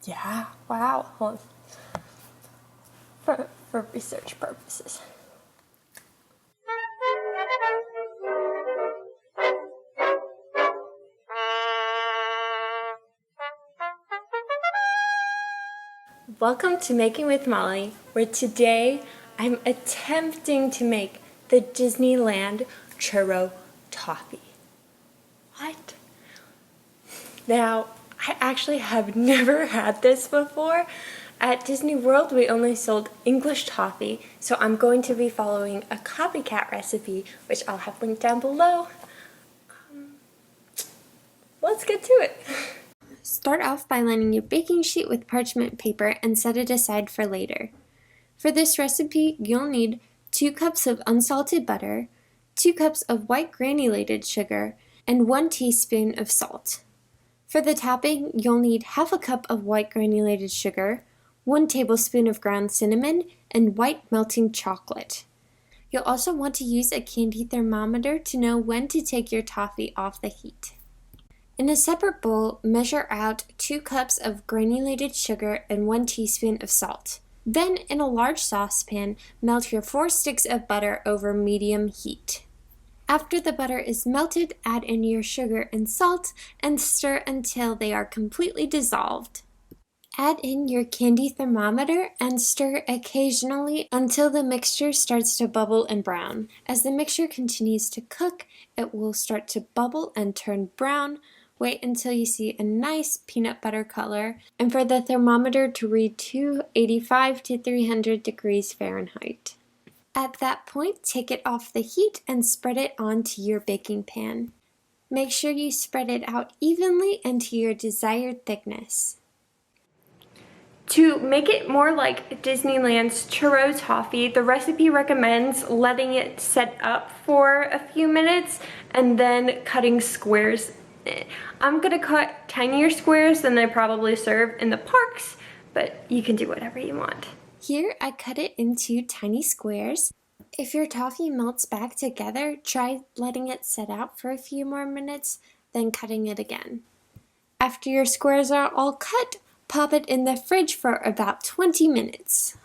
Yeah, wow. Hold on. For research purposes. Welcome to Making with Molly, where today I'm attempting to make the Disneyland Churro Toffee. What? Now, I actually have never had this before. At Disney World, we only sold English toffee, so I'm going to be following a copycat recipe, which I'll have linked down below. Let's get to it. Start off by lining your baking sheet with parchment paper and set it aside for later. For this recipe, you'll need 2 cups of unsalted butter, 2 cups of white granulated sugar, and 1 teaspoon of salt. For the topping, you'll need half a cup of white granulated sugar, 1 tablespoon of ground cinnamon, and white melting chocolate. You'll also want to use a candy thermometer to know when to take your toffee off the heat. In a separate bowl, measure out 2 cups of granulated sugar and 1 teaspoon of salt. Then, in a large saucepan, melt your 4 sticks of butter over medium heat. After the butter is melted, add in your sugar and salt and stir until they are completely dissolved. Add in your candy thermometer and stir occasionally until the mixture starts to bubble and brown. As the mixture continues to cook, it will start to bubble and turn brown. Wait until you see a nice peanut butter color, and for the thermometer to read 285 to 300 degrees Fahrenheit. At that point, take it off the heat and spread it onto your baking pan. Make sure you spread it out evenly and to your desired thickness. To make it more like Disneyland's Churro Toffee, the recipe recommends letting it set up for a few minutes and then cutting squares. I'm gonna cut tinier squares than they probably serve in the parks, but you can do whatever you want. Here I cut it into tiny squares. If your toffee melts back together, try letting it set out for a few more minutes, then cutting it again. After your squares are all cut, pop it in the fridge for about 20 minutes.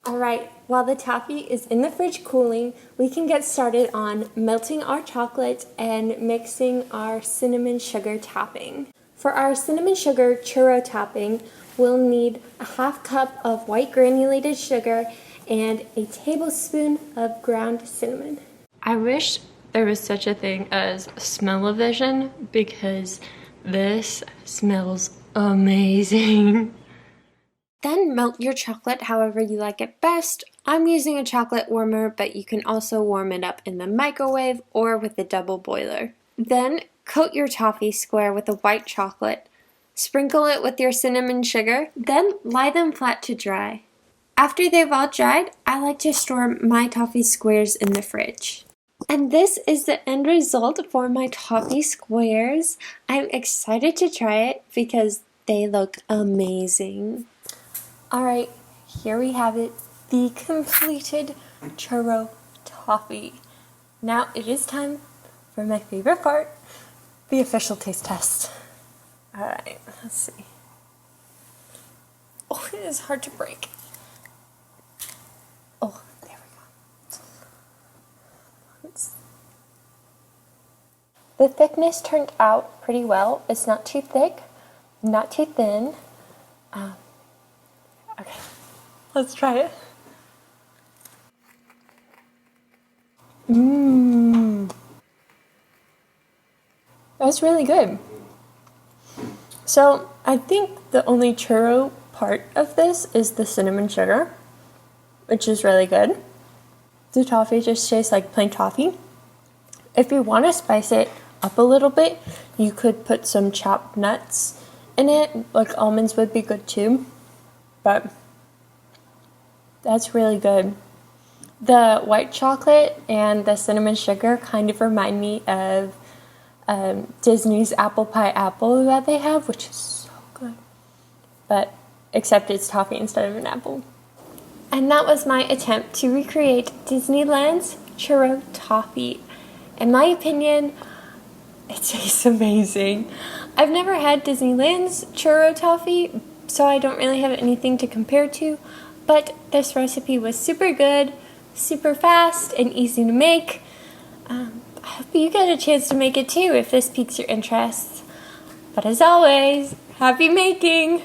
Alright, while the toffee is in the fridge cooling, we can get started on melting our chocolate and mixing our cinnamon sugar topping. For our cinnamon sugar churro topping, we'll need a half cup of white granulated sugar and a tablespoon of ground cinnamon. I wish there was such a thing as smell-o-vision because this smells amazing. Then melt your chocolate however you like it best. I'm using a chocolate warmer, but you can also warm it up in the microwave or with a double boiler. Then coat your toffee square with the white chocolate. Sprinkle it with your cinnamon sugar, then lie them flat to dry. After they've all dried, I like to store my toffee squares in the fridge. And this is the end result for my toffee squares. I'm excited to try it because they look amazing. Alright, here we have it, the completed churro toffee. Now it is time for my favorite part, the official taste test. Alright, let's see. Oh, it is hard to break. Oh, there we go. The thickness turned out pretty well. It's not too thick, not too thin. Okay, let's try it. That's really good. So I think the only churro part of this is the cinnamon sugar, which is really good. The toffee just tastes like plain toffee. If you want to spice it up a little bit, you could put some chopped nuts in it, like almonds would be good too. But that's really good. The white chocolate and the cinnamon sugar kind of remind me of Disney's apple pie apple that they have, which is so good. But except it's toffee instead of an apple. And that was my attempt to recreate Disneyland's Churro Toffee. In my opinion, it tastes amazing. I've never had Disneyland's Churro Toffee, so I don't really have anything to compare to, but this recipe was super good, super fast, and easy to make. I hope you get a chance to make it too if this piques your interest. But as always, happy making!